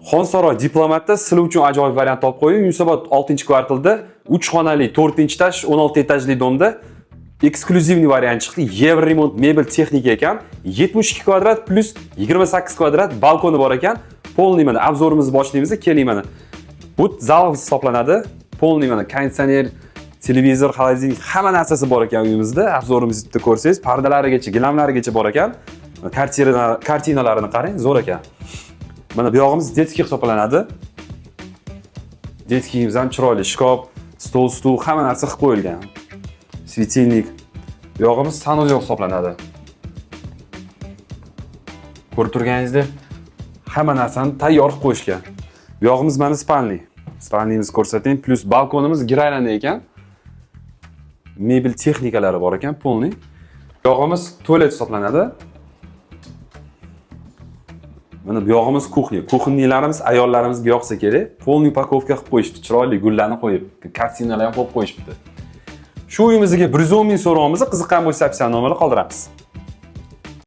Xonsaroy diplomatda sizlar uchun ajoyib variant olib qo'ydim. Yunusobod 6-kvartalda 3 xonali 4-etaj 16 etajli domda eksklyuzivniy variant chiqdi. Yevremont mebel texnika ekan. 72 kvadrat plus 28 kvadrat balkoni bor ekan. Polniy mana obzorimizni boshlaymiz. Keling mana. Bu zal hisoblanadi. Polniy mana konditsioner, televizor, xolodilnik hamma narsasi bor ekan uyimizda. Obzorimizni ko'rsangiz, pardalarigacha, gilamlarigacha bor ekan. Kartinalarini qarang, zo'r ekan. Mana bu yog'imiz detski hisoblanadi. Detkimiz ham chiroyli, shkaf, stol, stul, hamma narsa qilib qo'yilgan. Svetilnik. Bu yog'imiz sanuzel hisoblanadi. Ko'rib turganingizdek, hamma narsani tayyor qilib qo'yishgan. Bu yog'imiz mana spalniy. Spalniyimizni ko'rsating, plus balkonimiz giraylanli ekan. Mebel texnikalari bor ekan, polniy. Bu yog'imiz tualet hisoblanadi. Mana bu yog'imiz kuxnya. Kuxnyalarimiz ayollarimizga yoqsa kerak. Polniy pakovka qilib qo'yishdi. Chiroyli gullarni qo'yib, kartinalar ham qo'yib qo'yishibdi. Shu uyimizga 110 ming so'rovimizni qiziqqan bo'lsa, opsiya nomerni qoldiramiz.